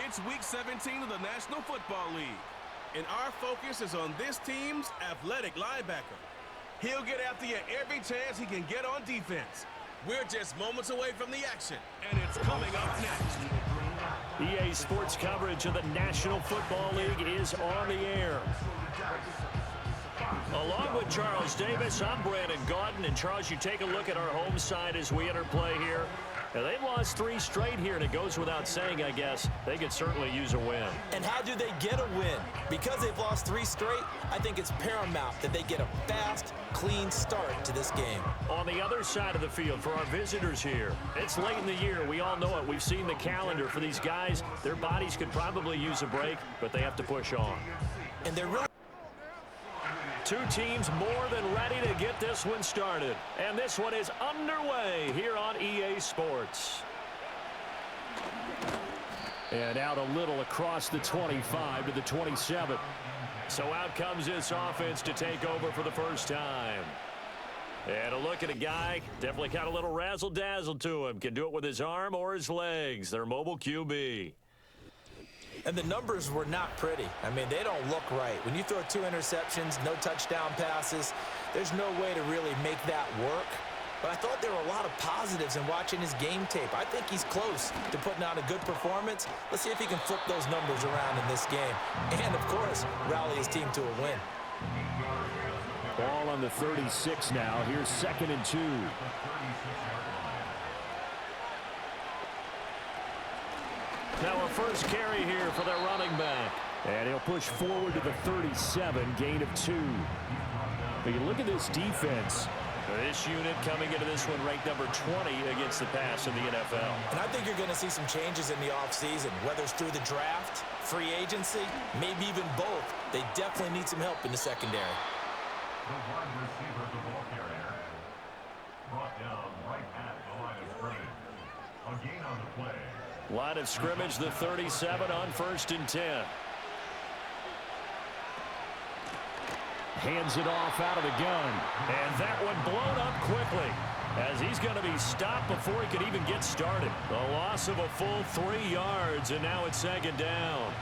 It's Week 17 of the National Football League, and our focus is on this team's athletic linebacker. He'll get after you every chance he can get on defense. We're just moments away from the action, and it's coming up next. EA Sports coverage of the National Football League is on the air. Along with Charles Davis, I'm Brandon Gaudin. And Charles, you take a look at our home side as we enter play here. Now, they've lost 3 straight here, and it goes without saying, I guess, they could certainly use a win. And how do they get a win? Because they've lost 3 straight, I think it's paramount that they get a fast, clean start to this game. On the other side of the field for our visitors here, it's late in the year. We all know it. We've seen the calendar for these guys. Their bodies could probably use a break, but they have to push on. And they're really... 2 teams more than ready to get this one started. And this one is underway here on EA Sports. And out a little across the 25 to the 27. So out comes this offense to take over for the first time. And a look at a guy, definitely got a little razzle-dazzle to him. Can do it with his arm or his legs. Their mobile QB. And the numbers were not pretty. I mean, they don't look right. When you throw 2 interceptions, no touchdown passes, there's no way to really make that work. But I thought there were a lot of positives in watching his game tape. I think he's close to putting out a good performance. Let's see if he can flip those numbers around in this game. And, of course, rally his team to a win. Ball on the 36 now. Here's 2nd and 2. Now a first carry here for their running back. And he'll push forward to the 37, gain of 2. But you look at this defense. This unit coming into this one ranked number 20 against the pass in the NFL. And I think you're going to see some changes in the offseason, whether it's through the draft, free agency, maybe even both. They definitely need some help in the secondary. The wide receiver, the ball carrier, brought down right at the line of scrimmage. A gain on the play. Line of scrimmage, the 37 on 1st and 10. Hands it off out of the gun. And that one blown up quickly as he's going to be stopped before he could even get started. A loss of a full 3 yards, and now it's 2nd down.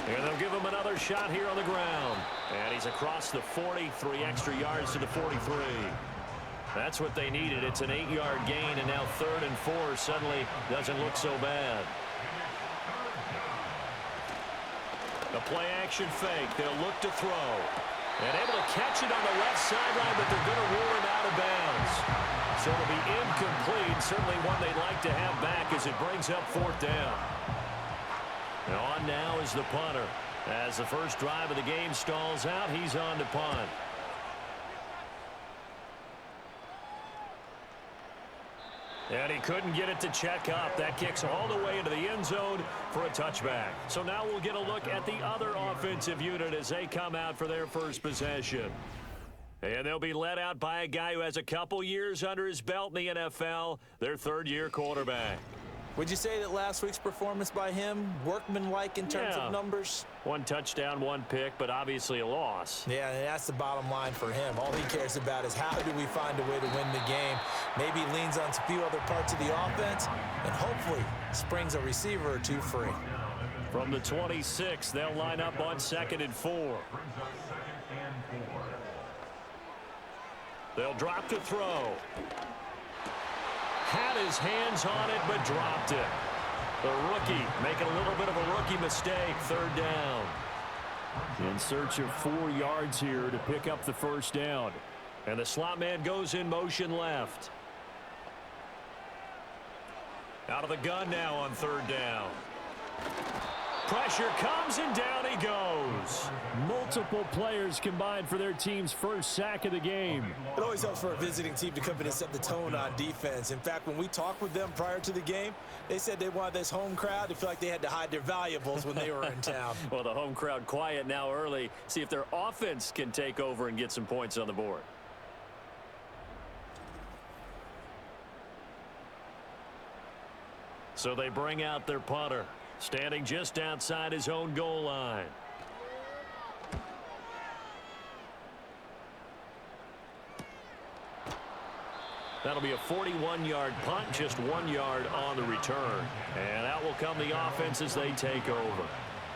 And they'll give him another shot here on the ground. And he's across the 40, 3 extra yards to the 43. That's what they needed. It's an 8-yard gain, and now 3rd and 4 suddenly doesn't look so bad. The play-action fake. They'll look to throw. And able to catch it on the left sideline, but they're going to rule him out of bounds. So it'll be incomplete. Certainly one they'd like to have back as it brings up 4th down. And on now is the punter. As the first drive of the game stalls out, he's on to punt. And he couldn't get it to check up. That kicks all the way into the end zone for a touchback. So now we'll get a look at the other offensive unit as they come out for their first possession. And they'll be led out by a guy who has a couple years under his belt in the NFL, their 3rd-year quarterback. Would you say that last week's performance by him, workmanlike in terms of numbers? 1 touchdown, 1 pick, but obviously a loss. Yeah, and that's the bottom line for him. All he cares about is how do we find a way to win the game. Maybe he leans on a few other parts of the offense and hopefully springs a receiver or 2 free. From the 26, they'll line up on 2nd and 4. They'll drop to throw. Had his hands on it, but dropped it. The rookie making a little bit of a rookie mistake. 3rd down. In search of 4 yards here to pick up the 1st down. And the slot man goes in motion left. Out of the gun now on 3rd down. Pressure comes, and down he goes. Multiple players combined for their team's first sack of the game. It always helps for a visiting team to come in and set the tone on defense. In fact, when we talked with them prior to the game, they said they wanted this home crowd to feel like they had to hide their valuables when they were in town. Well, the home crowd quiet now early. See if their offense can take over and get some points on the board. So they bring out their punter, standing just outside his own goal line. That'll be a 41-yard punt, just 1 yard on the return. And out will come the offense as they take over.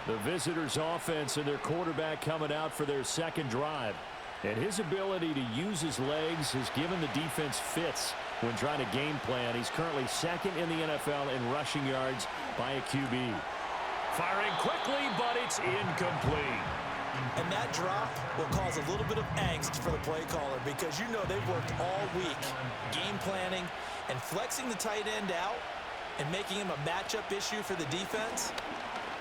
The visitors' offense and their quarterback coming out for their second drive. And his ability to use his legs has given the defense fits when trying to game plan. He's currently second in the NFL in rushing yards by a QB. Firing quickly, but it's incomplete. And that drop will cause a little bit of angst for the play caller because you know they've worked all week game planning and flexing the tight end out and making him a matchup issue for the defense.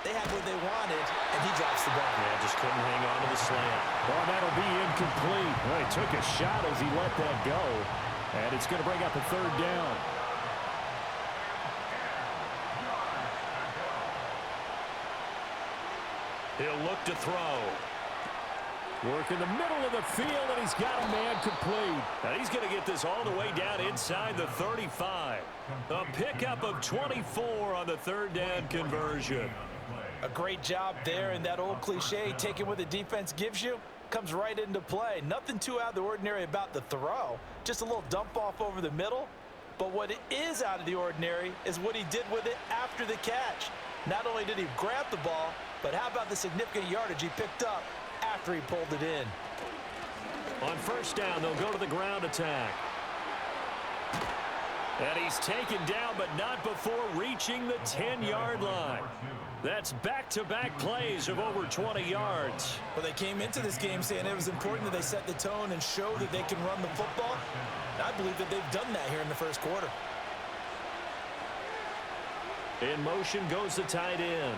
They had what they wanted, and he drops the ball. Yeah, just couldn't hang on to the slant. Well, that'll be incomplete. Well, he took a shot as he let that go, and it's going to bring up a third down. He'll look to throw. Work in the middle of the field, and he's got a man complete. Now he's going to get this all the way down inside the 35. A pickup of 24 on the third down conversion. A great job there, and that old cliche, taking what the defense gives you, comes right into play. Nothing too out of the ordinary about the throw. Just a little dump off over the middle. But what is out of the ordinary is what he did with it after the catch. Not only did he grab the ball, but how about the significant yardage he picked up after he pulled it in? On first down, they'll go to the ground attack. And he's taken down, but not before reaching the 10-yard line. That's back-to-back plays of over 20 yards. Well, they came into this game saying it was important that they set the tone and show that they can run the football. And I believe that they've done that here in the first quarter. In motion goes the tight end.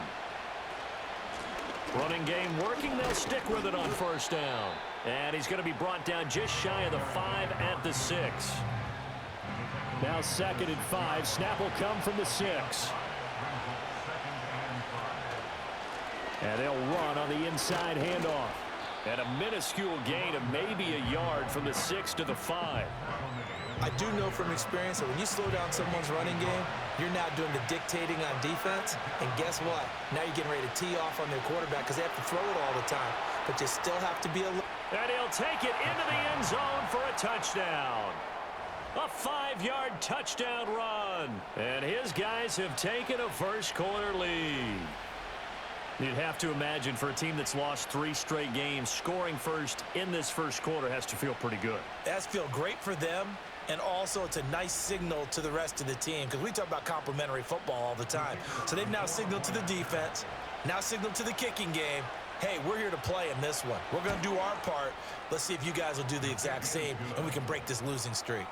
Running game working. They'll stick with it on first down. And he's going to be brought down just shy of the 5 at the 6. Now 2nd and 5. Snap will come from the 6. And they'll run on the inside handoff. And a minuscule gain of maybe a yard from the 6 to the 5. I do know from experience that when you slow down someone's running game, you're now doing the dictating on defense. And guess what? Now you're getting ready to tee off on their quarterback because they have to throw it all the time. But you still have to be alert. And he'll take it into the end zone for a touchdown. A 5-yard touchdown run. And his guys have taken a first quarter lead. You'd have to imagine for a team that's lost 3 straight games, scoring first in this first quarter has to feel pretty good. That's feel great for them, and also it's a nice signal to the rest of the team because we talk about complimentary football all the time. So they've now signaled to the defense, now signaled to the kicking game, hey, we're here to play in this one. We're going to do our part. Let's see if you guys will do the exact same, and we can break this losing streak.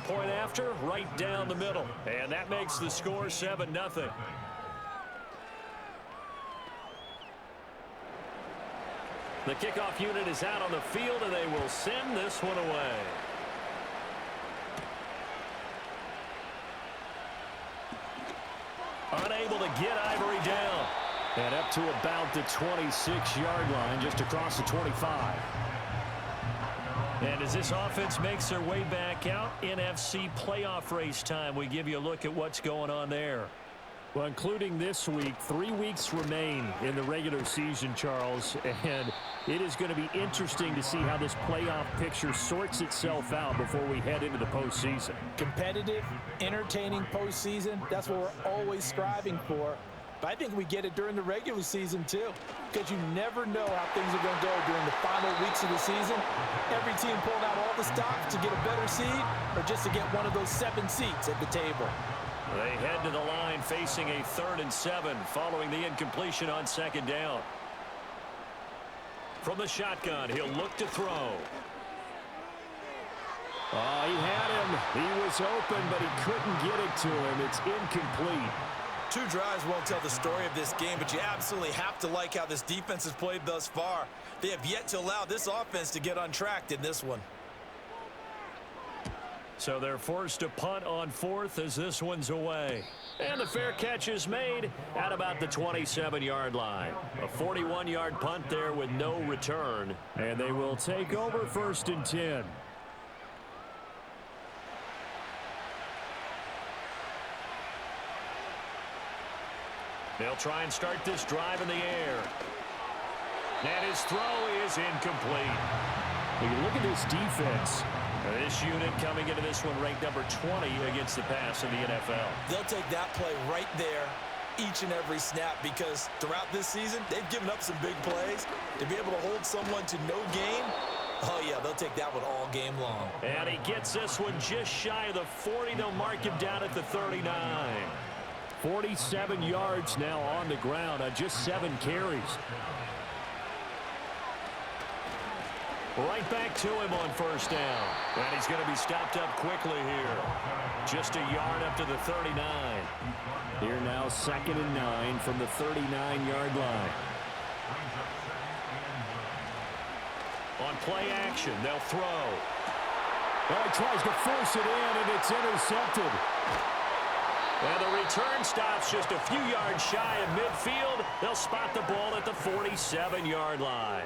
Point after, right down the middle. And that makes the score 7-0. The kickoff unit is out on the field, and they will send this one away. Unable to get Ivory down. And up to about the 26-yard line, just across the 25. And as this offense makes their way back out, NFC playoff race time, we give you a look at what's going on there. Well, including this week, 3 weeks remain in the regular season, Charles, and it is going to be interesting to see how this playoff picture sorts itself out before we head into the postseason. Competitive, entertaining postseason, that's what we're always striving for. But I think we get it during the regular season, too, because you never know how things are going to go during the final weeks of the season. Every team pulling out all the stops to get a better seed or just to get one of those 7 seats at the table. They head to the line facing a 3rd and 7 following the incompletion on 2nd down. From the shotgun, he'll look to throw. Oh, he had him. He was open, but he couldn't get it to him. It's incomplete. 2 drives won't tell the story of this game, but you absolutely have to like how this defense has played thus far. They have yet to allow this offense to get untracked in this one. So they're forced to punt on 4th as this one's away. And the fair catch is made at about the 27-yard line. A 41-yard punt there with no return. And they will take over 1st and 10. They'll try and start this drive in the air. And his throw is incomplete. When you look at this defense, This unit coming into this one ranked number 20 against the pass in the NFL. They'll take that play right there each and every snap because throughout this season, they've given up some big plays. To be able to hold someone to no gain, oh, yeah, they'll take that one all game long. And he gets this one just shy of the 40. They'll mark him down at the 39. 47 yards now on the ground on just 7 carries. Right back to him on first down. And he's going to be stopped up quickly here. Just a yard up to the 39. Here now 2nd and 9 from the 39-yard line. On play action, they'll throw. Well, he tries to force it in, and it's intercepted. And the return stops just a few yards shy of midfield. They'll spot the ball at the 47-yard line.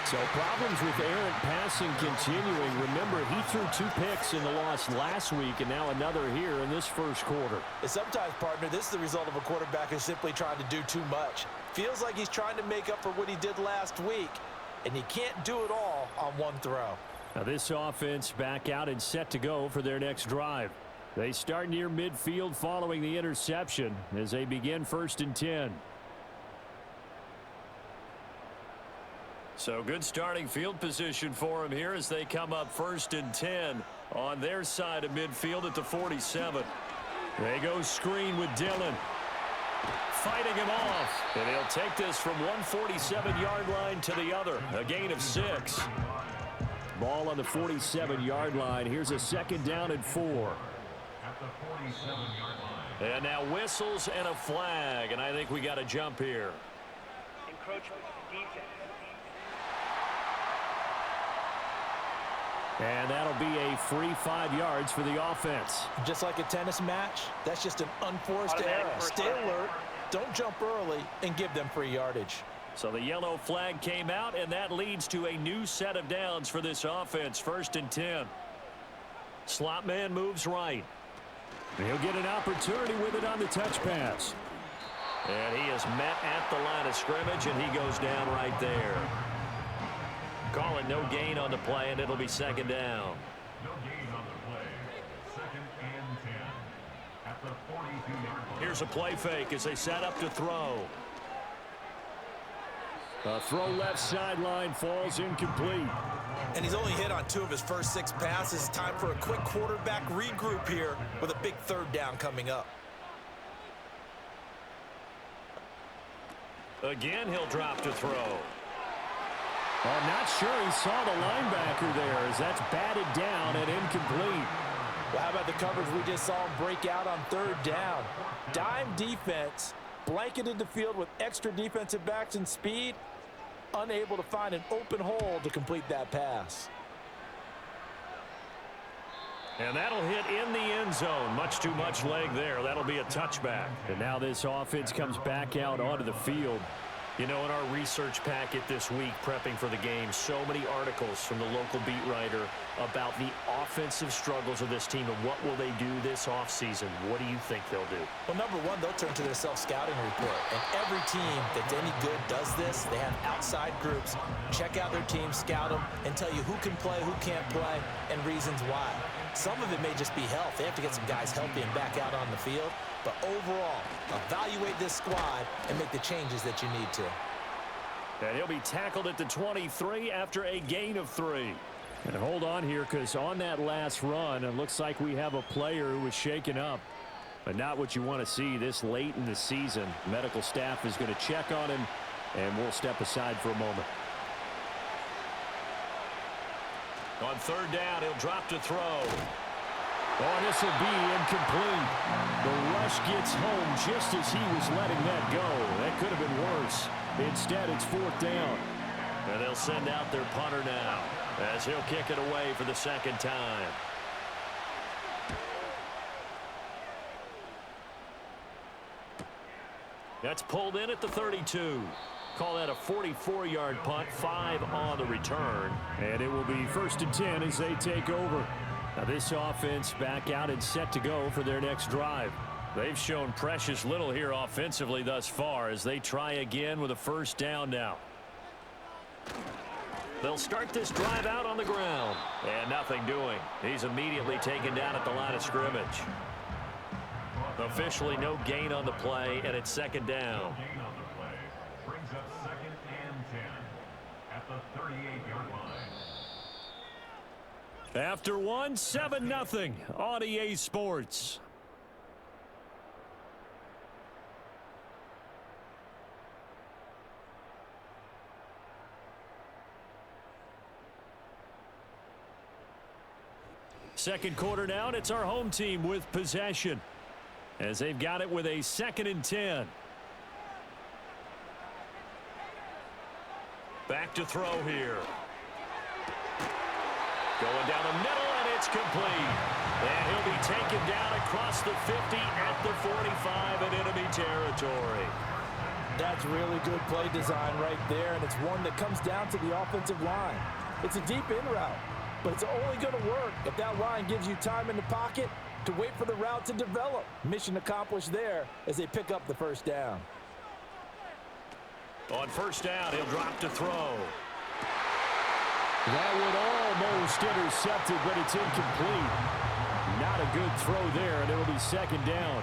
So problems with errant passing continuing. Remember, he threw 2 picks in the loss last week, and now another here in this first quarter. And sometimes, partner, this is the result of a quarterback who's simply trying to do too much. Feels like he's trying to make up for what he did last week, and he can't do it all on one throw. Now this offense back out and set to go for their next drive. They start near midfield following the interception as they begin 1st and 10. So good starting field position for him here as they come up 1st and 10 on their side of midfield at the 47. They go screen with Dillon. Fighting him off. And he'll take this from one 47-yard line to the other. A gain of 6. Ball on the 47-yard line. Here's a 2nd down and 4. At the 47-yard line. And now whistles and a flag. And I think we got a jump here. Encroachment defense. And that'll be a free 5 yards for the offense. Just like a tennis match, that's just an unforced Automatic error. first Stay down. alert, don't jump early, and give them free yardage. So the yellow flag came out, and that leads to a new set of downs for this offense. 1st and 10. Slot man moves right. He'll get an opportunity with it on the touch pass. And he is met at the line of scrimmage, and he goes down right there. Calling no gain on the play, and it'll be 2nd down. No gain on the play. 2nd and 10. At the 42-yard line. Here's a play fake as they set up to throw. A throw left sideline falls incomplete. And he's only hit on 2 of his first 6 passes. Time for a quick quarterback regroup here with a big 3rd down coming up. Again, he'll drop to throw. I'm not sure he saw the linebacker there as that's batted down and incomplete. Well, how about the coverage we just saw him break out on 3rd down? Dime defense, blanketed the field with extra defensive backs and speed, unable to find an open hole to complete that pass. And that'll hit in the end zone. Much too much leg there. That'll be a touchback. And now this offense comes back out onto the field. You know, in our research packet this week, prepping for the game, so many articles from the local beat writer about the offensive struggles of this team and what will they do this offseason. What do you think they'll do? Well, number one, they'll turn to their self-scouting report. And every team that's any good does this. They have outside groups. Check out their team, scout them, and tell you who can play, who can't play, and reasons why. Some of it may just be health. They have to get some guys healthy and back out on the field. But overall, evaluate this squad and make the changes that you need to. And he'll be tackled at the 23 after a gain of 3. And hold on here, because on that last run, it looks like we have a player who was shaken up. But not what you want to see this late in the season. Medical staff is going to check on him, and we'll step aside for a moment. On 3rd down, he'll drop to throw. Oh, this will be incomplete. The rush gets home just as he was letting that go. That could have been worse. Instead, it's 4th down. And they'll send out their punter now as he'll kick it away for the 2nd time. That's pulled in at the 32. Call that a 44-yard punt, 5 on the return. And it will be 1st and 10 as they take over. Now this offense back out and set to go for their next drive. They've shown precious little here offensively thus far as they try again with a 1st down now. They'll start this drive out on the ground. And nothing doing. He's immediately taken down at the line of scrimmage. Officially no gain on the play, and it's second down. No gain on the play. Brings up 2nd and 10 at the 38-yard line. After one, 7-0 on EA Sports. Second quarter now, and it's our home team with possession, as they've got it with a 2nd and 10. Back to throw here. Going down the middle, and it's complete. And he'll be taken down across the 50 at the 45 in enemy territory. That's really good play design right there, and it's one that comes down to the offensive line. It's a deep in route, but it's only going to work if that line gives you time in the pocket to wait for the route to develop. Mission accomplished there as they pick up the first down. On first down, he'll drop to throw. That would almost intercept it, but it's incomplete. Not a good throw there, and it'll be second down.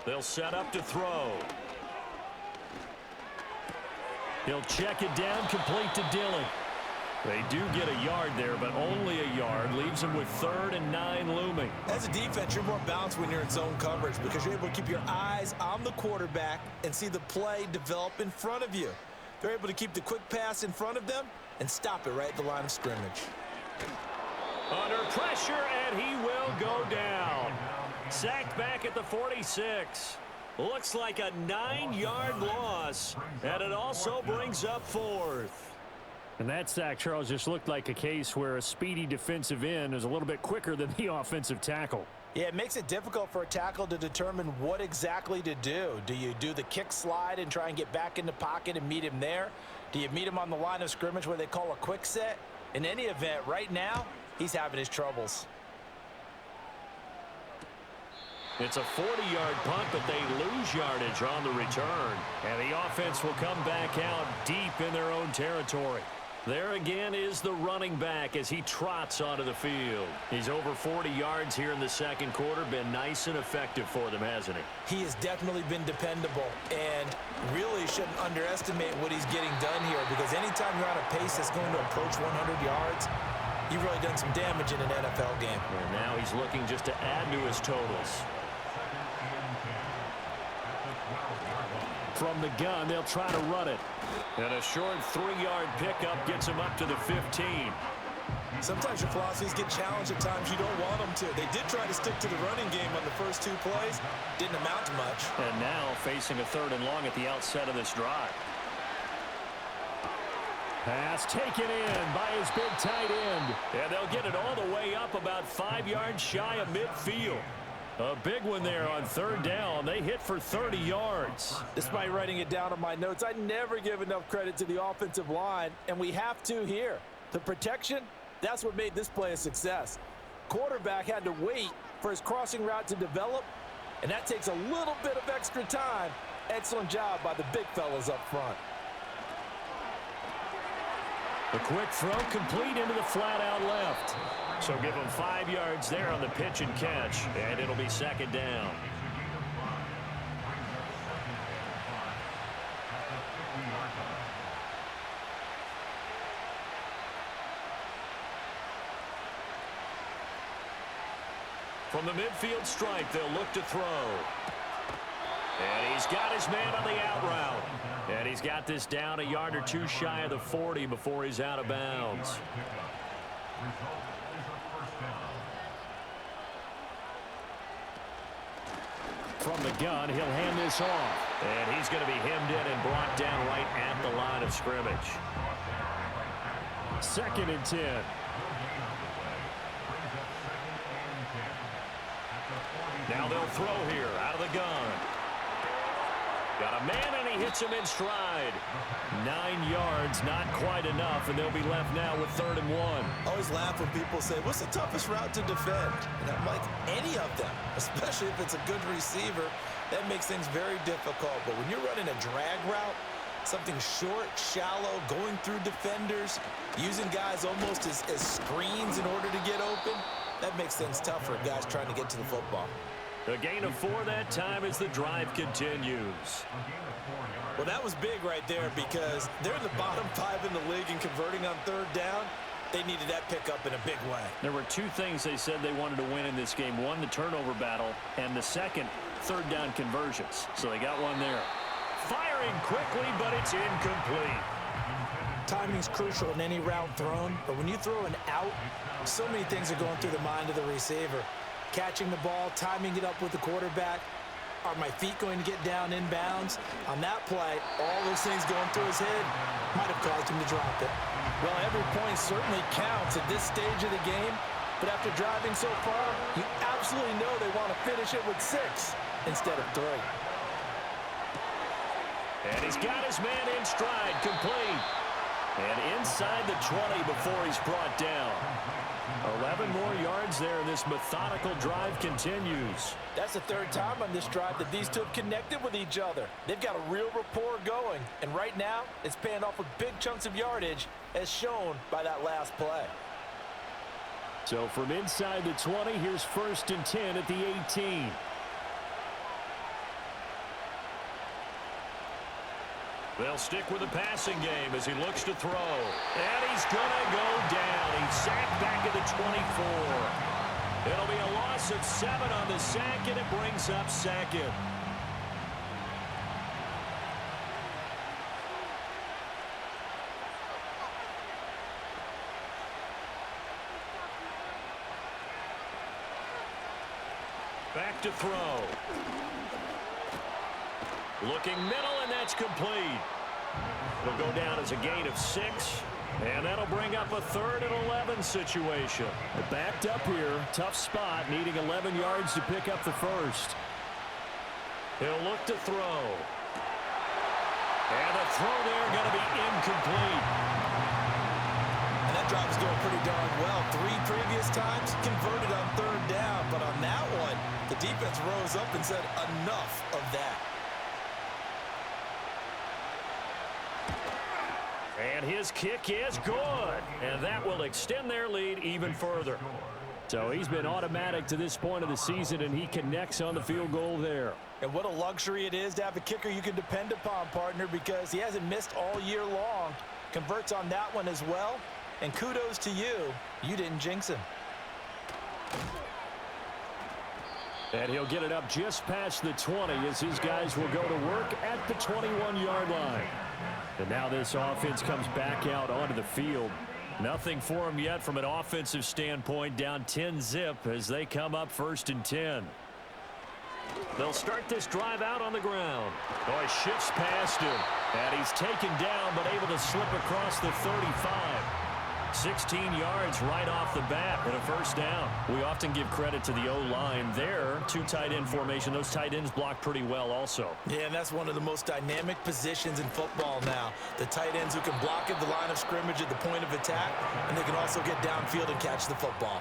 They'll set up to throw. He'll check it down, complete to Dillon. They do get a yard there, but only a yard. Leaves them with 3rd and 9 looming. As a defense, you're more balanced when you're in zone coverage because you're able to keep your eyes on the quarterback and see the play develop in front of you. They're able to keep the quick pass in front of them and stop it right at the line of scrimmage. Under pressure, and he will go down. Sacked back at the 46. Looks like a 9-yard loss, and it also brings up 4th. And that sack, Charles, just looked like a case where a speedy defensive end is a little bit quicker than the offensive tackle. Yeah, it makes it difficult for a tackle to determine what exactly to do. Do you do the kick slide and try and get back in the pocket and meet him there? Do you meet him on the line of scrimmage where they call a quick set? In any event, right now, he's having his troubles. It's a 40-yard punt, but they lose yardage on the return. And the offense will come back out deep in their own territory. There again is the running back as he trots onto the field. He's over 40 yards here in the second quarter. Been nice and effective for them, hasn't he? He has definitely been dependable and really shouldn't underestimate what he's getting done here because anytime you're on a pace that's going to approach 100 yards, you've really done some damage in an NFL game. And now he's looking just to add to his totals. From the gun, they'll try to run it. And a short 3-yard pickup gets him up to the 15. Sometimes your philosophies get challenged at times you don't want them to. They did try to stick to the running game on the first 2 plays. Didn't amount to much. And now facing a 3rd and long at the outset of this drive. Pass taken in by his big tight end. And they'll get it all the way up about 5 yards shy of midfield. A big one there on 3rd down. They hit for 30 yards. Despite writing it down on my notes, I never give enough credit to the offensive line, and we have to here. The protection, that's what made this play a success. Quarterback had to wait for his crossing route to develop, and that takes a little bit of extra time. Excellent job by the big fellas up front. The quick throw complete into the flat out left. So give him 5 yards there on the pitch and catch, and it'll be second down. From the midfield stripe, they'll look to throw. And he's got his man on the out route. And he's got this down a yard or 2 shy of the 40 before he's out of bounds. From the gun, he'll hand this off. And he's going to be hemmed in and brought down right at the line of scrimmage. 2nd and 10. Now they'll throw here out of the gun. Got a man, and he hits him in stride. 9 yards, not quite enough, and they'll be left now with 3rd and 1. I always laugh when people say, what's the toughest route to defend? And I'm like, any of them, especially if it's a good receiver. That makes things very difficult. But when you're running a drag route, something short, shallow, going through defenders, using guys almost as screens in order to get open, that makes things tough for guys trying to get to the football. A gain of 4 that time as the drive continues. Well, that was big right there because they're in the bottom 5 in the league and converting on 3rd down. They needed that pickup in a big way. There were 2 things they said they wanted to win in this game. One, the turnover battle, and the second, 3rd down conversions. So they got one there. Firing quickly, but it's incomplete. Timing's crucial in any route thrown, but when you throw an out, so many things are going through the mind of the receiver. Catching the ball, timing it up with the quarterback. Are my feet going to get down inbounds? On that play, all those things going through his head might have caused him to drop it. Well, every point certainly counts at this stage of the game, but after driving so far, you absolutely know they want to finish it with 6 instead of 3. And he's got his man in stride, complete. And inside the 20 before he's brought down. 11 more yards there, and this methodical drive continues. That's the 3rd time on this drive that these two have connected with each other. They've got a real rapport going, and right now it's paying off with big chunks of yardage as shown by that last play. So from inside the 20, here's 1st and 10 at the 18. They'll stick with the passing game as he looks to throw. And he's going to go down. He's sacked back at the 24. It'll be a loss of 7 on the sack, and it brings up 2nd. Back to throw. Looking middle, and that's complete. It'll go down as a gain of 6, and that'll bring up a 3rd and 11 situation. They're backed up here. Tough spot, needing 11 yards to pick up the 1st. He'll look to throw. And the throw there going to be incomplete. And that drive is going pretty darn well. 3 previous times converted on 3rd down, but on that one, the defense rose up and said enough of that. And his kick is good. And that will extend their lead even further. So he's been automatic to this point of the season, and he connects on the field goal there. And what a luxury it is to have a kicker you can depend upon, partner, because he hasn't missed all year long. Converts on that one as well. And kudos to you. You didn't jinx him. And he'll get it up just past the 20 as his guys will go to work at the 21-yard line. And now this offense comes back out onto the field. Nothing for them yet from an offensive standpoint, down 10-zip as they come up 1st and 10. They'll start this drive out on the ground. Oh, he shifts past him. And he's taken down but able to slip across the 35. 16 yards right off the bat and a 1st down. We often give credit to the O-line there. 2 tight end formation. Those tight ends block pretty well also. Yeah, and that's one of the most dynamic positions in football now. The tight ends who can block at the line of scrimmage at the point of attack, and they can also get downfield and catch the football.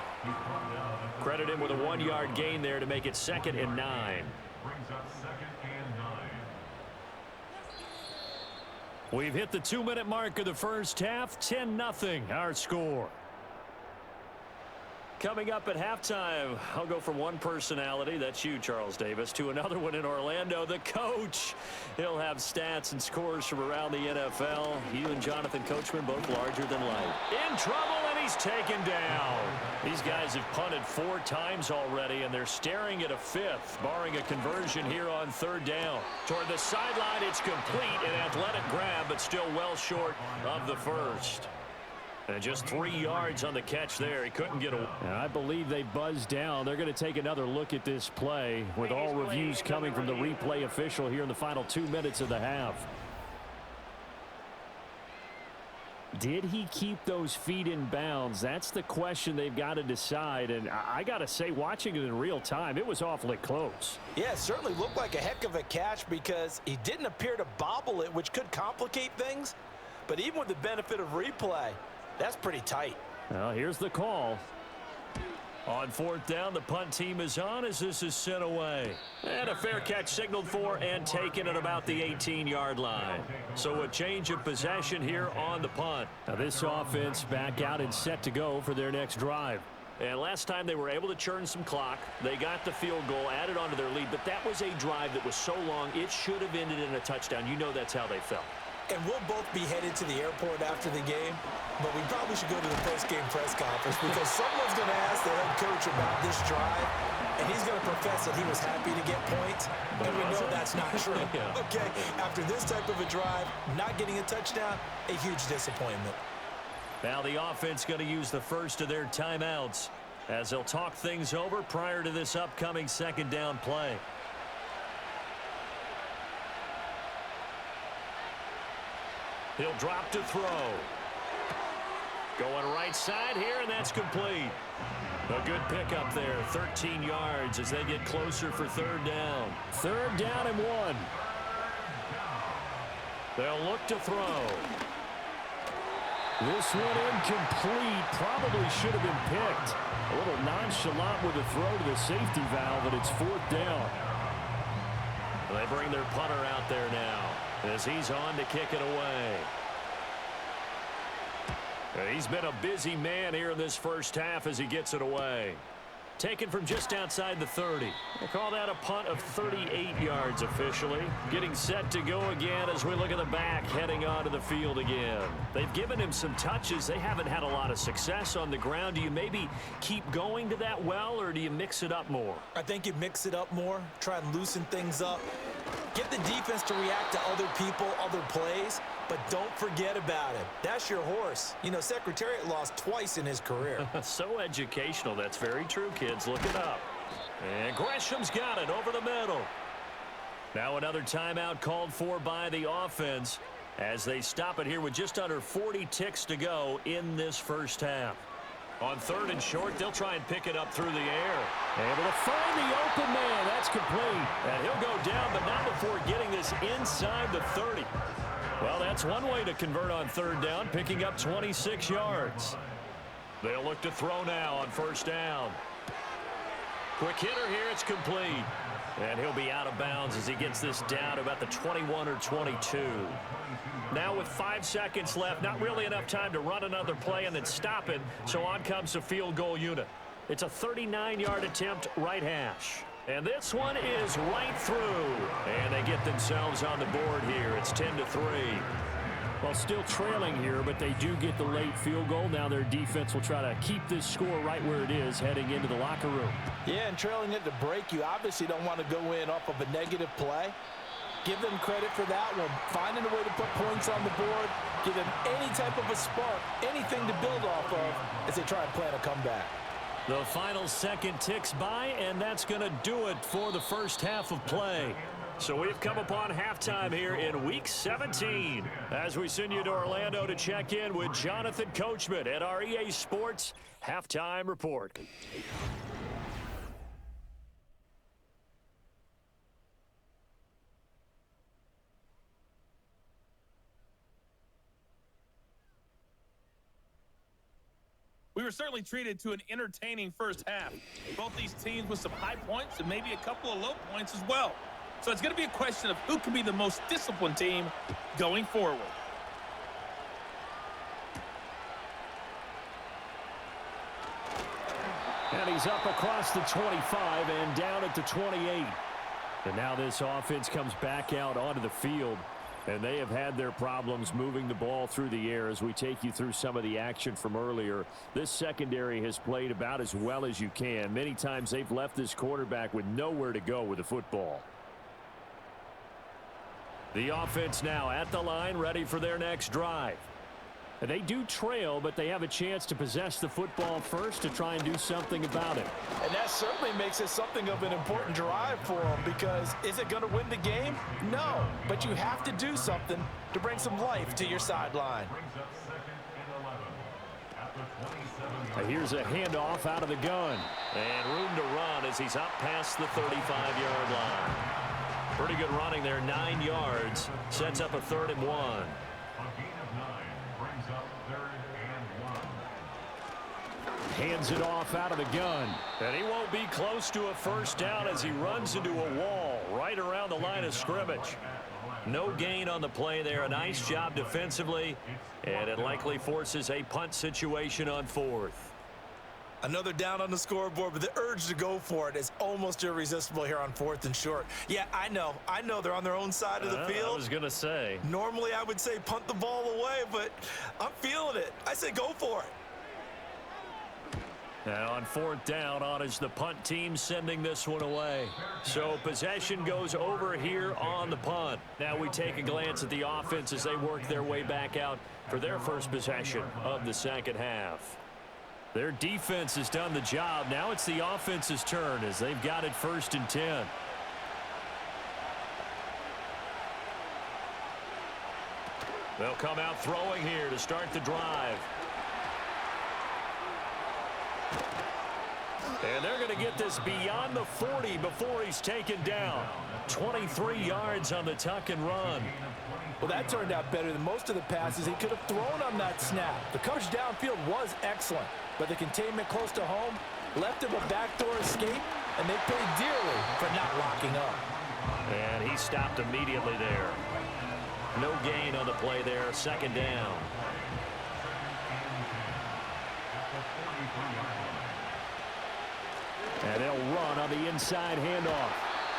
Credit him with a 1-yard gain there to make it 2nd and 9. Brings up 2nd and 9. We've hit the 2-minute mark of the first half. 10-0 our score. Coming up at halftime, I'll go from one personality, that's you, Charles Davis, to another one in Orlando, the coach. He'll have stats and scores from around the NFL. You and Jonathan Coachman both larger than life. In trouble, and he's taken down. These guys have punted 4 times already, and they're staring at a 5th, barring a conversion here on 3rd down. Toward the sideline, it's complete, an athletic grab, but still well short of the 1st. And just 3 yards on the catch there. He couldn't get away. And I believe they buzzed down. They're going to take another look at this play with all reviews coming from the replay official here in the final 2 minutes of the half. Did he keep those feet in bounds? That's the question they've got to decide. And I got to say, watching it in real time, it was awfully close. Yeah, it certainly looked like a heck of a catch because he didn't appear to bobble it, which could complicate things. But even with the benefit of replay, that's pretty tight. Well, here's the call. On fourth down, the punt team is on as this is sent away. And a fair catch signaled for and taken at about the 18-yard line. So a change of possession here on the punt. Now this offense back out and set to go for their next drive. And last time they were able to churn some clock. They got the field goal, added onto their lead. But that was a drive that was so long, it should have ended in a touchdown. You know that's how they felt. And we'll both be headed to the airport after the game, but we probably should go to the post-game press conference because someone's going to ask the head coach about this drive, and he's going to profess that he was happy to get points, and we know that's not true. Yeah. Okay, after this type of a drive, not getting a touchdown, a huge disappointment. Now the offense going to use the first of their timeouts as they'll talk things over prior to this upcoming second down play. He'll drop to throw. Going right side here, and that's complete. A good pickup there, 13 yards as they get closer for third down. Third down and 1. They'll look to throw. This one incomplete. Probably should have been picked. A little nonchalant with a throw to the safety valve, and it's fourth down. They bring their punter out there now as he's on to kick it away. He's been a busy man here in this first half as he gets it away. Taken from just outside the 30. They call that a punt of 38 yards officially. Getting set to go again as we look at the back heading onto the field again. They've given him some touches. They haven't had a lot of success on the ground. Do you maybe keep going to that well, or do you mix it up more? I think you mix it up more, try and loosen things up. Get the defense to react to other people, other plays, but don't forget about it. That's your horse. You know, Secretariat lost twice in his career. So educational. That's very true, kids. Look it up. And Gresham's got it over the middle. Now another timeout called for by the offense as they stop it here with just under 40 ticks to go in this first half. On third and short, they'll try and pick it up through the air. Able to find the open man. That's complete. And he'll go down, but not before getting this inside the 30. Well, that's one way to convert on third down, picking up 26 yards. They'll look to throw now on first down. Quick hitter here, it's complete. And he'll be out of bounds as he gets this down to about the 21 or 22. Now with 5 seconds left, not really enough time to run another play and then stop it, so on comes the field goal unit. It's a 39-yard attempt, right hash. And this one is right through. And they get themselves on the board here. It's 10-3. Well, still trailing here, but they do get the late field goal. Now their defense will try to keep this score right where it is heading into the locker room. Yeah, and trailing at the break, you obviously don't want to go in off of a negative play. Give them credit for that one. Finding a way to put points on the board, give them any type of a spark, anything to build off of as they try and plan a comeback. The final second ticks by, and that's going to do it for the first half of play. So we've come upon halftime here in Week 17 as we send you to Orlando to check in with Jonathan Coachman at our EA Sports Halftime Report. We were certainly treated to an entertaining first half. Both these teams with some high points and maybe a couple of low points as well. So it's going to be a question of who can be the most disciplined team going forward. And he's up across the 25 and down at the 28. And now this offense comes back out onto the field. And they have had their problems moving the ball through the air as we take you through some of the action from earlier. This secondary has played about as well as you can. Many times they've left this quarterback with nowhere to go with the football. The offense now at the line, ready for their next drive. They do trail, but they have a chance to possess the football first to try and do something about it. And that certainly makes it something of an important drive for them because is it going to win the game? No, but you have to do something to bring some life to your sideline. Brings up second Here's a handoff out of the gun. And room to run as he's up past the 35-yard line. Pretty good running there, 9 yards. Sets up a 3rd and 1. A gain of 9 brings up 3rd and 1. Hands it off out of the gun. And he won't be close to a first down as he runs into a wall right around the line of scrimmage. No gain on the play there. A nice job defensively. And it likely forces a punt situation on 4th. Another down on the scoreboard, but the urge to go for it is almost irresistible here on 4th and short. Yeah, I know they're on their own side of the field. I was going to say. Normally I would say punt the ball away, but I'm feeling it. I say go for it. Now on 4th down, on is the punt team sending this one away. So possession goes over here on the punt. Now we take a glance at the offense as they work their way back out for their first possession of the second half. Their defense has done the job. Now it's the offense's turn as they've got it 1st and 10. They'll come out throwing here to start the drive. And they're going to get this beyond the 40 before he's taken down. 23 yards on the tuck and run. Well, that turned out better than most of the passes he could have thrown on that snap. The coverage downfield was excellent, but the containment close to home left him a backdoor escape, and they paid dearly for not locking up. And he stopped immediately there. No gain on the play there. 2nd down. And they'll run on the inside handoff.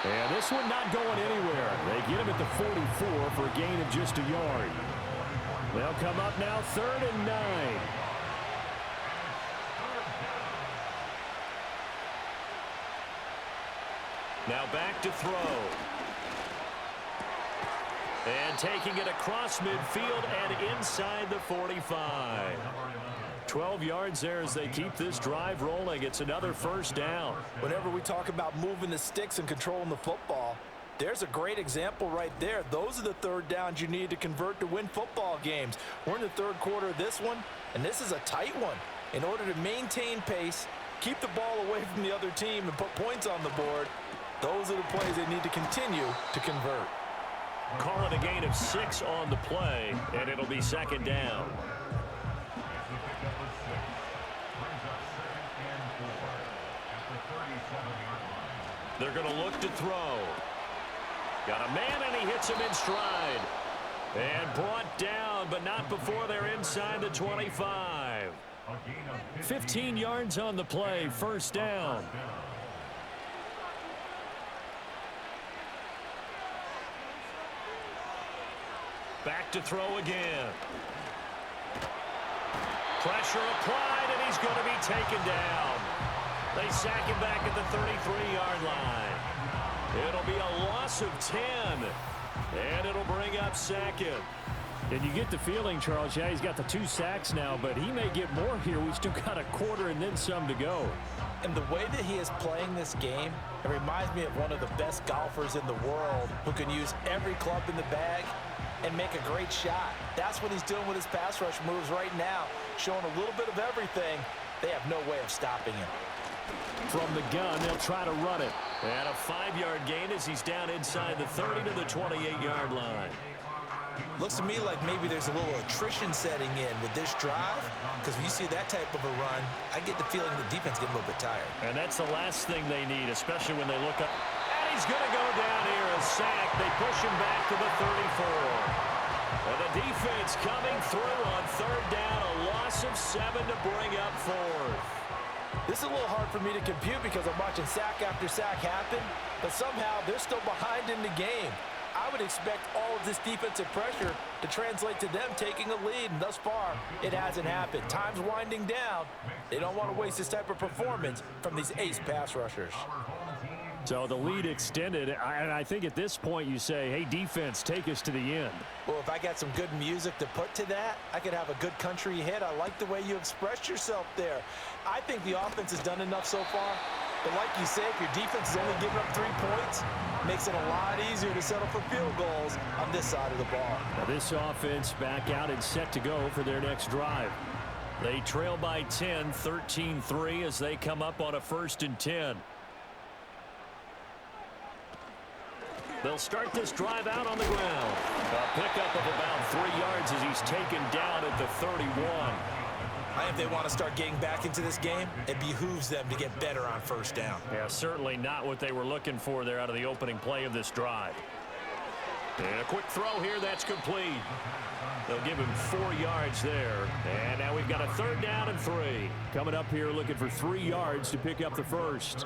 And this one not going anywhere. They get him at the 44 for a gain of just a yard. They'll come up now 3rd and 9. Now back to throw. And taking it across midfield and inside the 45. 12 yards there as they keep this drive rolling. It's another 1st down. Whenever we talk about moving the sticks and controlling the football, there's a great example right there. Those are the 3rd downs you need to convert to win football games. We're in the 3rd quarter of this one, and this is a tight one. In order to maintain pace, keep the ball away from the other team, and put points on the board, those are the plays they need to continue to convert. Call it a gain of 6 on the play, and it'll be 2nd down. They're going to look to throw. Got a man, and he hits him in stride. And brought down, but not before they're inside the 25. 15 yards on the play, 1st down. Back to throw again. Pressure applied, and he's going to be taken down. They sack him back at the 33-yard line. It'll be a loss of 10, and it'll bring up 2nd. And you get the feeling, Charles, yeah, he's got the 2 sacks now, but he may get more here. We've still got a quarter and then some to go. And the way that he is playing this game, it reminds me of one of the best golfers in the world who can use every club in the bag and make a great shot. That's what he's doing with his pass rush moves right now, showing a little bit of everything. They have no way of stopping him. From the gun, they'll try to run it. And a 5-yard gain as he's down inside the 30 to the 28-yard line. Looks to me like maybe there's a little attrition setting in with this drive, because when you see that type of a run, I get the feeling the defense getting a little bit tired. And that's the last thing they need, especially when they look up. And he's going to go down here, a sack. They push him back to the 34. And the defense coming through on 3rd down, a loss of 7 to bring up 4th. This is a little hard for me to compute because I'm watching sack after sack happen, but somehow they're still behind in the game. I would expect all of this defensive pressure to translate to them taking a lead, and thus far, it hasn't happened. Time's winding down. They don't want to waste this type of performance from these ace pass rushers. So the lead extended, and I think at this point you say, hey, defense, take us to the end. Well, if I got some good music to put to that, I could have a good country hit. I like the way you expressed yourself there. I think the offense has done enough so far. But like you said, if your defense is only giving up 3 points, makes it a lot easier to settle for field goals on this side of the ball. Now this offense back out and set to go for their next drive. They trail by 10, 13-3 as they come up on a 1st and 10. They'll start this drive out on the ground. A pickup of about 3 yards as he's taken down at the 31. I think if they want to start getting back into this game, it behooves them to get better on 1st down. Yeah, certainly not what they were looking for there out of the opening play of this drive. And a quick throw here, that's complete. They'll give him 4 yards there. And now we've got a 3rd down and 3. Coming up here looking for 3 yards to pick up the 1st.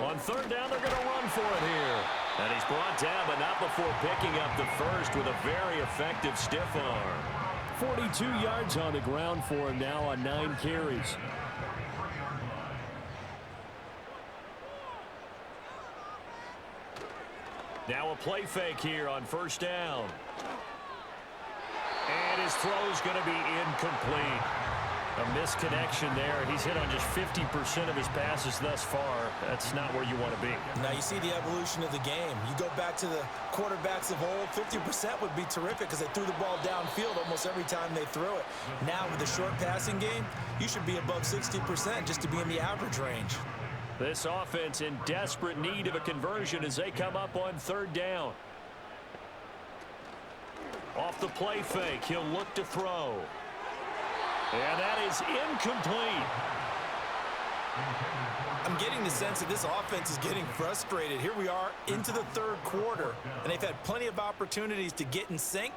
On 3rd down, they're going to run for it here. And he's brought down, but not before picking up the 1st with a very effective stiff arm. 42 yards on the ground for him now on 9 carries. Now a play fake here on 1st down. And his throw's going to be incomplete. A misconnection there. He's hit on just 50% of his passes thus far. That's not where you want to be. Now you see the evolution of the game. You go back to the quarterbacks of old, 50% would be terrific because they threw the ball downfield almost every time they threw it. Now with the short passing game, you should be above 60% just to be in the average range. This offense in desperate need of a conversion as they come up on 3rd down. Off the play fake, he'll look to throw. And that is incomplete. I'm getting the sense that this offense is getting frustrated. Here we are into the 3rd quarter, and they've had plenty of opportunities to get in sync.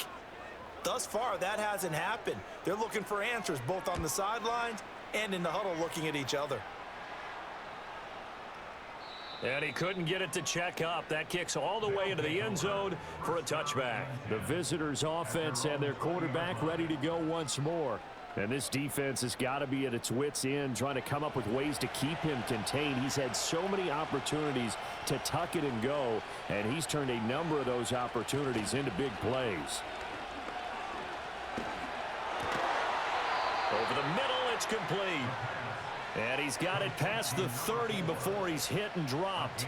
Thus far, that hasn't happened. They're looking for answers both on the sidelines and in the huddle looking at each other. And he couldn't get it to check up. That kicks all the way into the end zone for a touchback. The visitors' offense and their quarterback ready to go once more. And this defense has got to be at its wits' end, trying to come up with ways to keep him contained. He's had so many opportunities to tuck it and go, and he's turned a number of those opportunities into big plays. Over the middle, it's complete. And he's got it past the 30 before he's hit and dropped.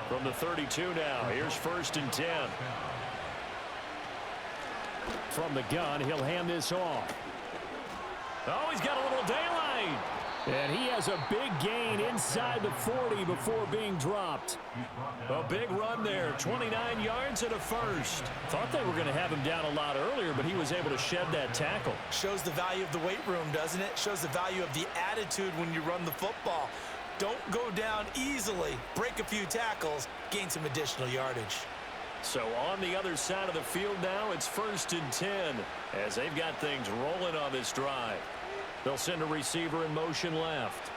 From the 32 now, here's 1st and 10. From the gun, he'll hand this off. Oh, he's got a little daylight. And he has a big gain inside the 40 before being dropped. A big run there, 29 yards and a 1st. Thought they were going to have him down a lot earlier, but he was able to shed that tackle. Shows the value of the weight room, doesn't it? Shows the value of the attitude when you run the football. Don't go down easily. Break a few tackles, gain some additional yardage. So on the other side of the field now, it's 1st and 10 as they've got things rolling on this drive. They'll send a receiver in motion left.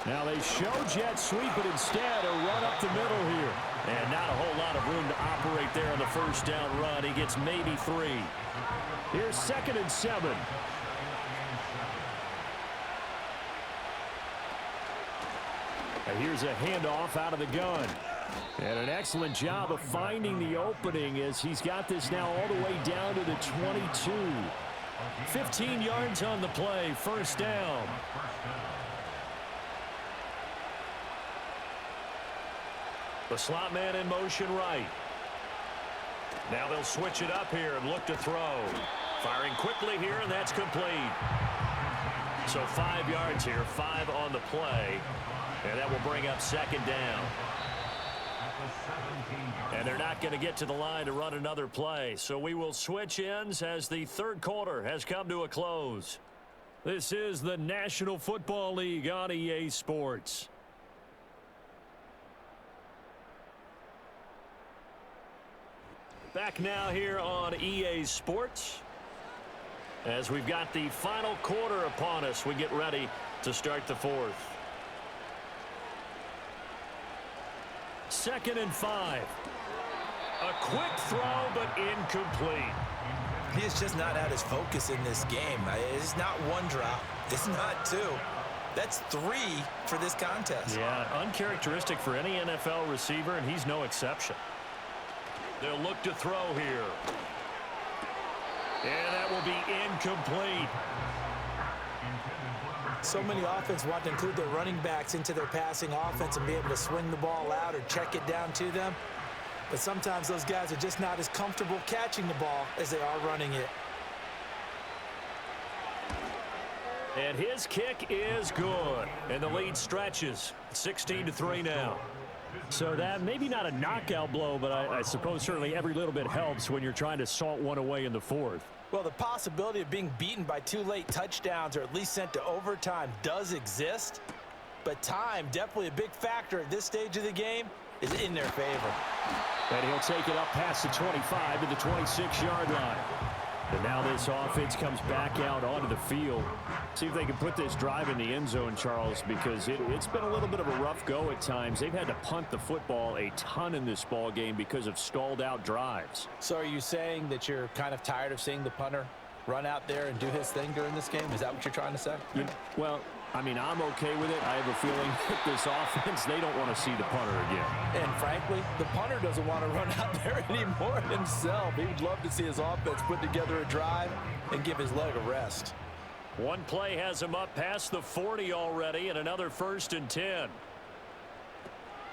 Now they show jet sweep, but instead a run up the middle here. And not a whole lot of room to operate there on the 1st down run. He gets maybe 3. Here's 2nd and 7. And here's a handoff out of the gun. And an excellent job of finding the opening as he's got this now all the way down to the 22. 15 yards on the play, 1st down. The slot man in motion right. Now they'll switch it up here and look to throw. Firing quickly here, and that's complete. So 5 yards here, 5 on the play. And that will bring up 2nd down. And they're not going to get to the line to run another play. So we will switch ends as the 3rd quarter has come to a close. This is the National Football League on EA Sports. Back now here on EA Sports. As we've got the final quarter upon us, we get ready to start the 4th. 2nd and 5. A quick throw, but incomplete. He has just not had his focus in this game. It's not 1 drop. It's not 2. That's 3 for this contest. Yeah, uncharacteristic for any NFL receiver, and he's no exception. They'll look to throw here. And that will be incomplete. So many offenses want to include their running backs into their passing offense and be able to swing the ball out or check it down to them. but sometimes those guys are just not as comfortable catching the ball as they are running it. And his kick is good. And the lead stretches. 16-3 now. So that maybe not a knockout blow, but I suppose certainly every little bit helps when you're trying to salt one away in the fourth. Well, the possibility of being beaten by 2 late touchdowns or at least sent to overtime does exist. But time, definitely a big factor at this stage of the game, is in their favor. And he'll take it up past the 25 to the 26-yard line. And now this offense comes back out onto the field. See if they can put this drive in the end zone, Charles, because it's been a little bit of a rough go at times. They've had to punt the football a ton in this ball game because of stalled out drives. So are you saying that you're kind of tired of seeing the punter run out there and do his thing during this game? Is that what you're trying to say? Well, I mean, I'm okay with it. I have a feeling that this offense, they don't want to see the punter again. And frankly, the punter doesn't want to run out there anymore himself. He would love to see his offense put together a drive and give his leg a rest. One play has him up past the 40 already, and another 1st and 10.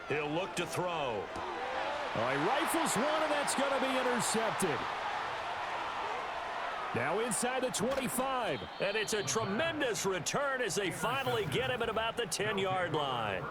He'll look to throw. All right, rifles one, and that's going to be intercepted. Now inside the 25. And it's a tremendous return as they finally get him at about the 10-yard line.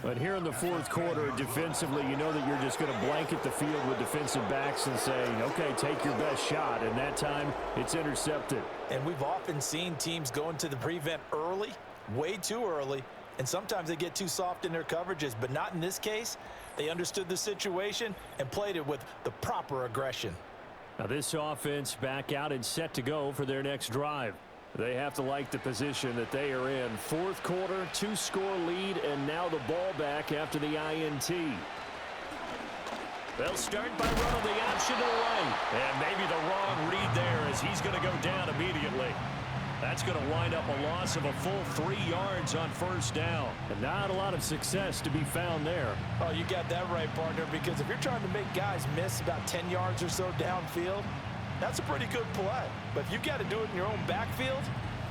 But here in the fourth quarter, defensively, you know that you're just going to blanket the field with defensive backs and say, okay, take your best shot. And that time, it's intercepted. And we've often seen teams go into the prevent early, way too early, and sometimes they get too soft in their coverages. But not in this case. They understood the situation and played it with the proper aggression. Now this offense back out and set to go for their next drive. They have to like the position that they are in. Fourth quarter, 2-score lead, and now the ball back after the INT. They'll start by running the option to the right. And maybe the wrong read there as he's going to go down immediately. That's going to wind up a loss of a full 3 yards on 1st down. And not a lot of success to be found there. Oh, you got that right, partner, because if you're trying to make guys miss about 10 yards or so downfield, that's a pretty good play. But if you've got to do it in your own backfield,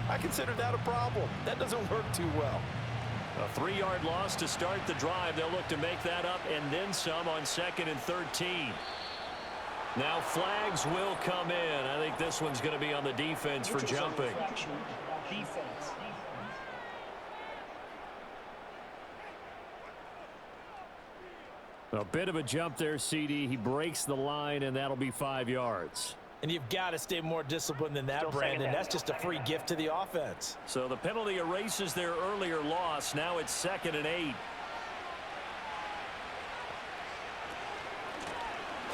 I consider that a problem. That doesn't work too well. A 3-yard loss to start the drive. They'll look to make that up and then some on 2nd and 13. Now flags will come in. I think this one's going to be on the defense for jumping. Defense. A bit of a jump there, CD. He breaks the line, and that'll be 5 yards. And you've got to stay more disciplined than that, Brandon. That's just a free gift to the offense. So the penalty erases their earlier loss. Now it's 2nd and 8.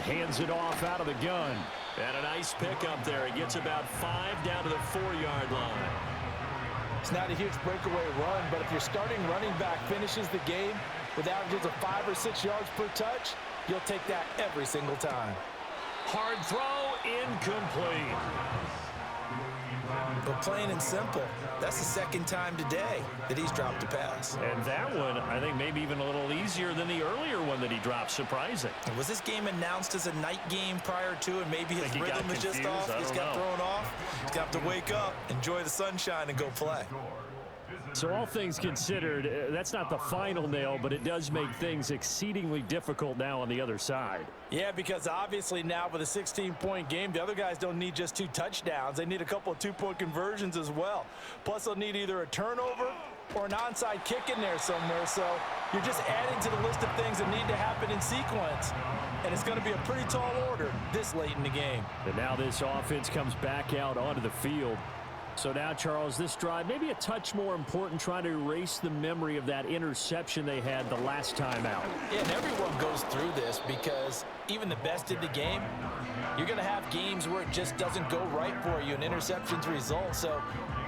Hands it off out of the gun. And a nice pickup there. He gets about 5 down to the 4-yard line. It's not a huge breakaway run, but if your starting running back finishes the game with averages of 5 or 6 yards per touch, you'll take that every single time. Hard throw, incomplete. But plain and simple, that's the 2nd time today that he's dropped a pass. And that one, I think, maybe even a little easier than the earlier one that he dropped. Surprising. Was this game announced as a night game prior to, and maybe his rhythm is just off? He's got thrown off. He's got to wake up, enjoy the sunshine, and go play. So all things considered, that's not the final nail, but it does make things exceedingly difficult now on the other side. Yeah, because obviously now with a 16-point game, the other guys don't need just 2 touchdowns. They need a couple of 2-point conversions as well. Plus, they'll need either a turnover or an onside kick in there somewhere. So you're just adding to the list of things that need to happen in sequence. And it's going to be a pretty tall order this late in the game. And now this offense comes back out onto the field. So now, Charles, this drive maybe a touch more important, trying to erase the memory of that interception they had the last time out. Yeah, and everyone goes through this because even the best in the game, you're going to have games where it just doesn't go right for you and interceptions result. So,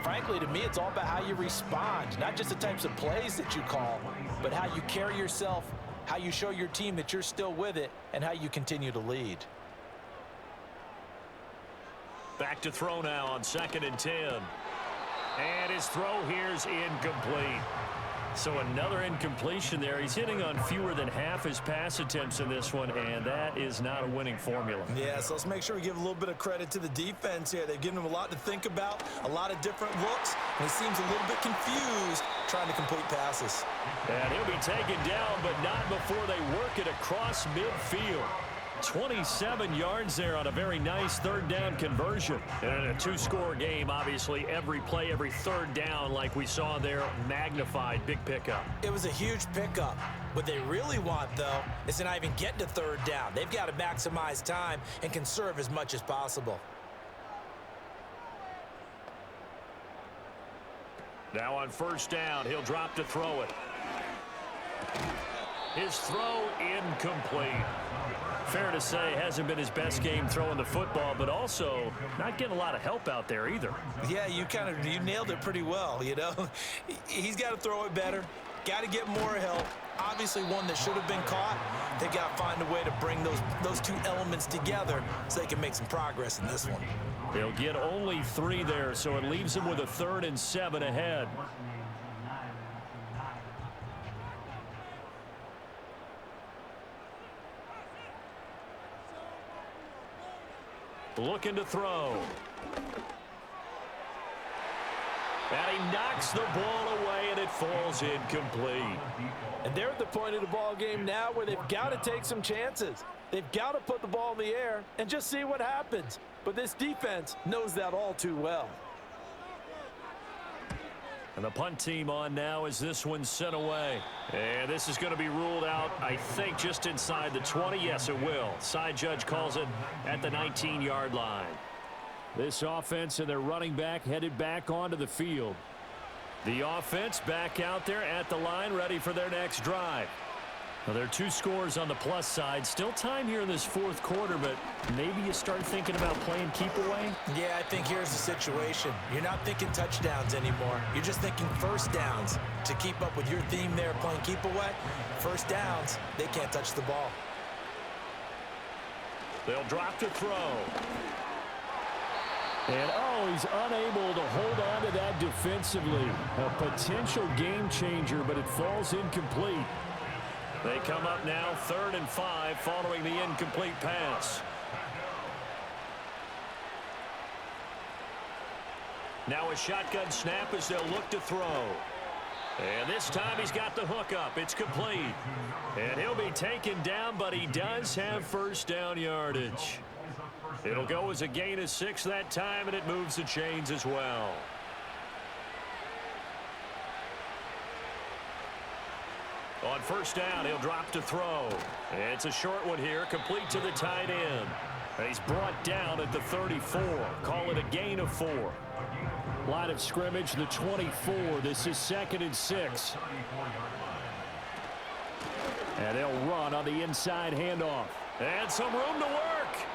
frankly, to me, it's all about how you respond, not just the types of plays that you call, but how you carry yourself, how you show your team that you're still with it, and how you continue to lead. Back to throw now on 2nd and 10. And his throw here's incomplete. So another incompletion there. He's hitting on fewer than half his pass attempts in this one, and that is not a winning formula. Yeah, so let's make sure we give a little bit of credit to the defense here. They've given him a lot to think about, a lot of different looks, and he seems a little bit confused trying to complete passes. And he'll be taken down, but not before they work it across midfield. 27 yards there on a very nice third down conversion. And in a two-score game, obviously, every play, every third down, like we saw there, magnified, big pickup. It was a huge pickup. What they really want, though, is to not even get to third down. They've got to maximize time and conserve as much as possible. Now on first down, he'll drop to throw it. His throw incomplete. Fair to say, hasn't been his best game throwing the football, but also not getting a lot of help out there either. Yeah, you nailed it pretty well, you know. He's got to throw it better, got to get more help. Obviously one that should have been caught. They've got to find a way to bring those two elements together so they can make some progress in this one. They'll get only 3 there, so it leaves them with a 3rd and 7 ahead. Looking to throw. And he knocks the ball away, and it falls incomplete. And they're at the point of the ball game now where they've got to take some chances. They've got to put the ball in the air and just see what happens. But this defense knows that all too well. And the punt team on now as this one's sent away. And this is going to be ruled out, I think, just inside the 20. Yes, it will. Side judge calls it at the 19-yard line. This offense and their running back headed back onto the field. The offense back out there at the line, ready for their next drive. Well, there are 2 scores on the plus side. Still time here in this 4th quarter, but maybe you start thinking about playing keep away? Yeah, I think here's the situation. You're not thinking touchdowns anymore. You're just thinking first downs. To keep up with your theme there, playing keep away, first downs, they can't touch the ball. They'll drop to throw. And, oh, he's unable to hold on to that defensively. A potential game changer, but it falls incomplete. They come up now 3rd and 5 following the incomplete pass. Now a shotgun snap as they'll look to throw. And this time he's got the hook up. It's complete. And he'll be taken down, but he does have first down yardage. It'll go as a gain of 6 that time, and it moves the chains as well. On first down, he'll drop to throw. It's a short one here, complete to the tight end. And he's brought down at the 34. Call it a gain of 4. Line of scrimmage, the 24. This is 2nd and 6. And they'll run on the inside handoff. And some room to work.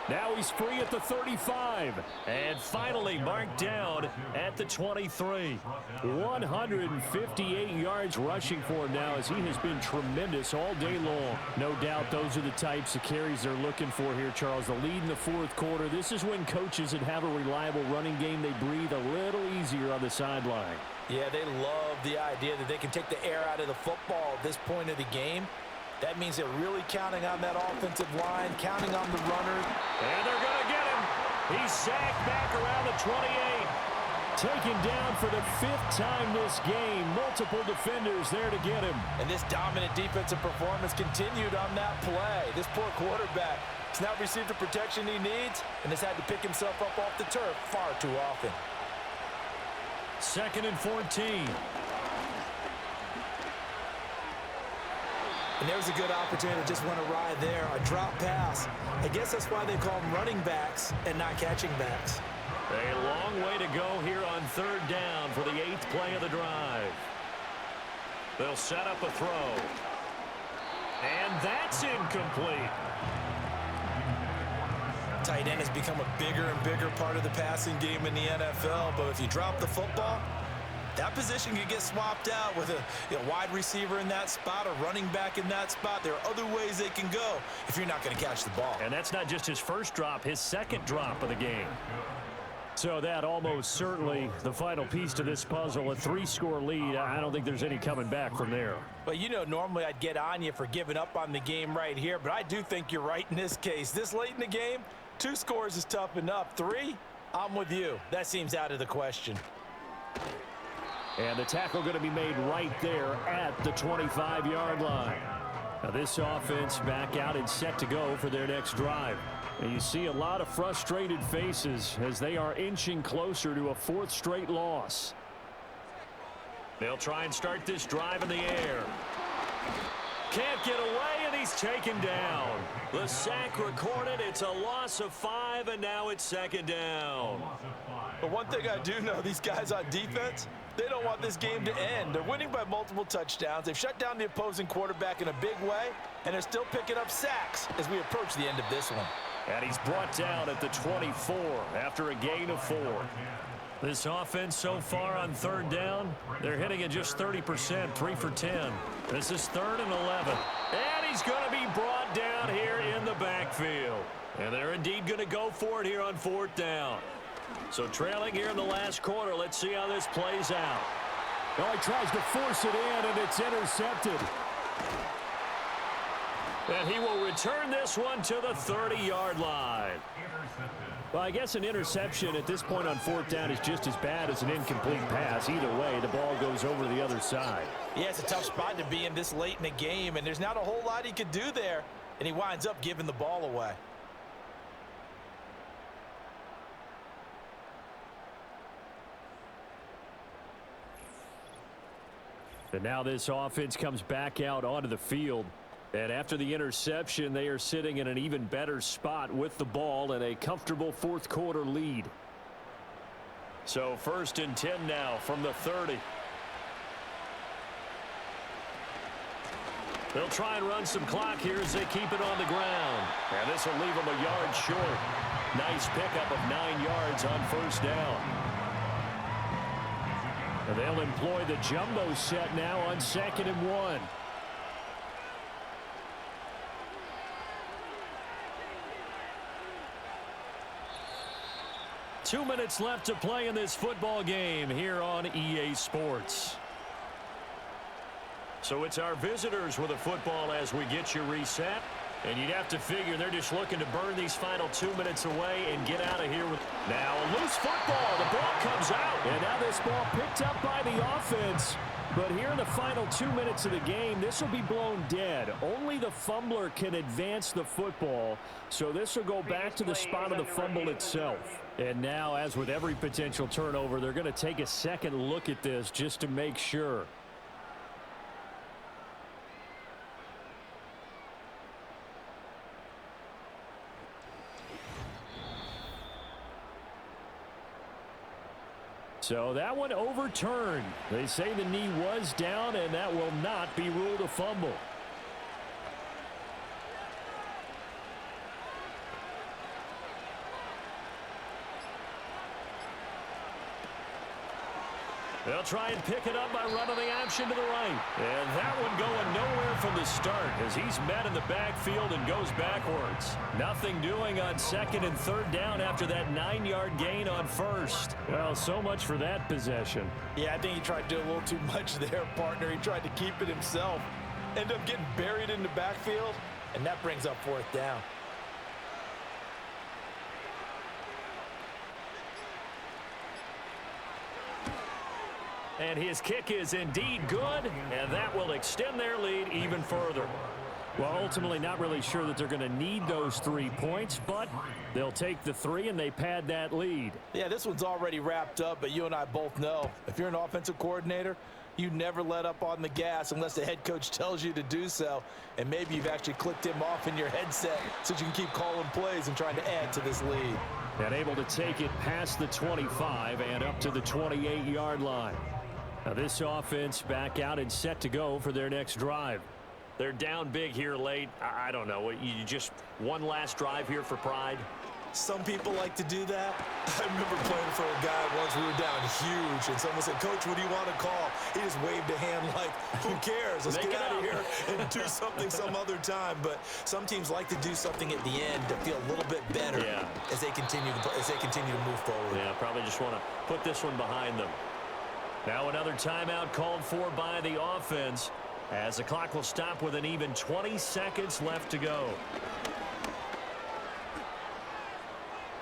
Now he's free at the 35. And finally marked down at the 23. 158 yards rushing for him now as he has been tremendous all day long. No doubt those are the types of carries they're looking for here, Charles. The lead in the 4th quarter. This is when coaches that have a reliable running game, they breathe a little easier on the sideline. Yeah, they love the idea that they can take the air out of the football at this point of the game. That means they're really counting on that offensive line, counting on the runner. And they're going to get him. He's sacked back around the 28. Taken down for the 5th time this game. Multiple defenders there to get him. And this dominant defensive performance continued on that play. This poor quarterback has not received the protection he needs and has had to pick himself up off the turf far too often. 2nd and 14. And there's a good opportunity that just went awry there. A drop pass. I guess that's why they call them running backs and not catching backs. A long way to go here on 3rd down for the 8th play of the drive. They'll set up a throw. And that's incomplete. Tight end has become a bigger and bigger part of the passing game in the NFL. But if you drop the football, that position could get swapped out with a wide receiver in that spot, a running back in that spot. There are other ways they can go if you're not going to catch the ball. And that's not just his first drop, his 2nd drop of the game. So that almost certainly the final piece to this puzzle, a 3-score lead. I don't think there's any coming back from there. Well, you know, normally I'd get on you for giving up on the game right here, but I do think you're right in this case. This late in the game, 2 scores is tough enough. 3, I'm with you. That seems out of the question. And the tackle going to be made right there at the 25-yard line. Now this offense back out and set to go for their next drive. And you see a lot of frustrated faces as they are inching closer to a 4th straight loss. They'll try and start this drive in the air. Can't get away, and he's taken down. The sack recorded. It's a loss of 5, and now it's 2nd down. But one thing I do know, these guys on defense, they don't want this game to end. They're winning by multiple touchdowns. They've shut down the opposing quarterback in a big way, and they're still picking up sacks as we approach the end of this one. And he's brought down at the 24 after a gain of 4. This offense so far on 3rd down, they're hitting at just 30%, 3 for 10. This is 3rd and 11. And he's going to be brought down here in the backfield. And they're indeed going to go for it here on 4th down. So trailing here in the last quarter, let's see how this plays out. Oh, he tries to force it in, and it's intercepted. And he will return this one to the 30-yard line. Well, I guess an interception at this point on 4th down is just as bad as an incomplete pass. Either way, the ball goes over the other side. Yeah, it's a tough spot to be in this late in the game, and there's not a whole lot he could do there, and he winds up giving the ball away. And now this offense comes back out onto the field. And after the interception, they are sitting in an even better spot with the ball and a comfortable 4th quarter lead. So 1st and 10 now from the 30. They'll try and run some clock here as they keep it on the ground. And this will leave them a yard short. Nice pickup of 9 yards on 1st down. And they'll employ the jumbo set now on 2nd and 1. Two minutes left to play in this football game here on EA Sports. So it's our visitors with a football as we get you reset. And you'd have to figure they're just looking to burn these final 2 minutes away and get out of here with. Now a loose football. The ball comes out. And now this ball picked up by the offense. But here in the final 2 minutes of the game, this will be blown dead. Only the fumbler can advance the football. So this will go back to the spot of the fumble itself. And now, as with every potential turnover, they're going to take a second look at this just to make sure. So that one overturned. They say the knee was down, and that will not be ruled a fumble. They'll try and pick it up by running the option to the right. And that one going nowhere from the start as he's met in the backfield and goes backwards. Nothing doing on 2nd and 3rd down after that 9-yard gain on 1st. Well, so much for that possession. Yeah, I think he tried to do a little too much there, partner. He tried to keep it himself. Ended up getting buried in the backfield, and that brings up 4th down. And his kick is indeed good, and that will extend their lead even further. Well, ultimately not really sure that they're going to need those 3 points, but they'll take the 3 and they pad that lead. Yeah, this one's already wrapped up, but you and I both know if you're an offensive coordinator, you never let up on the gas unless the head coach tells you to do so. And maybe you've actually clicked him off in your headset so you can keep calling plays and trying to add to this lead. And able to take it past the 25 and up to the 28-yard line. Now this offense back out and set to go for their next drive. They're down big here late. I don't know. You just one last drive here for pride? Some people like to do that. I remember playing for a guy once. We were down huge, and someone said, "Coach, what do you want to call?" He just waved a hand like, "Who cares? Let's get out of here and do something some other time." But some teams like to do something at the end to feel a little bit better as they continue to move forward. Yeah, probably just want to put this one behind them. Now another timeout called for by the offense as the clock will stop with an even 20 seconds left to go.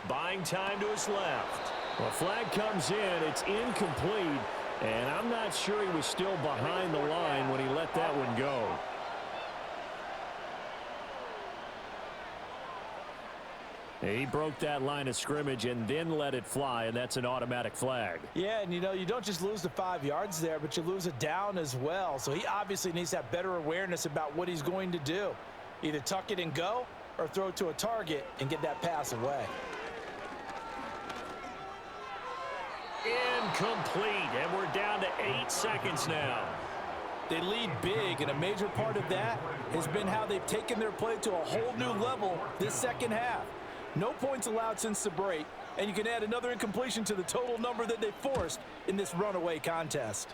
Buying time to his left. Well, flag comes in. It's incomplete. And I'm not sure he was still behind the line when he let that one go. He broke that line of scrimmage and then let it fly, and that's an automatic flag. Yeah, and you don't just lose the 5 yards there, but you lose a down as well. So he obviously needs to have better awareness about what he's going to do. Either tuck it and go or throw it to a target and get that pass away. Incomplete, and we're down to 8 seconds now. They lead big, and a major part of that has been how they've taken their play to a whole new level this second half. No points allowed since the break, and you can add another incompletion to the total number that they forced in this runaway contest.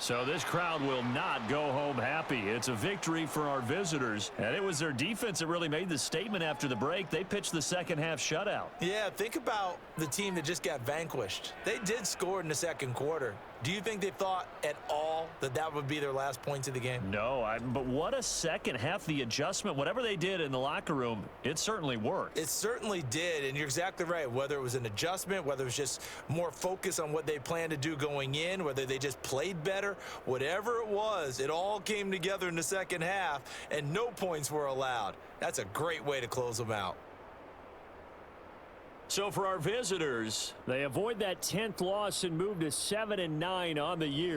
So this crowd will not go home happy. It's a victory for our visitors, and it was their defense that really made the statement after the break. They pitched the second half shutout. Yeah, think about the team that just got vanquished. They did score in the second quarter. Do you think they thought at all that that would be their last points of the game? No, but what a second half. The adjustment, whatever they did in the locker room, it certainly worked. It certainly did, and you're exactly right. Whether it was an adjustment, whether it was just more focus on what they planned to do going in, whether they just played better, whatever it was, it all came together in the second half, and no points were allowed. That's a great way to close them out. So for our visitors, they avoid that 10th loss and move to 7-9 on the year.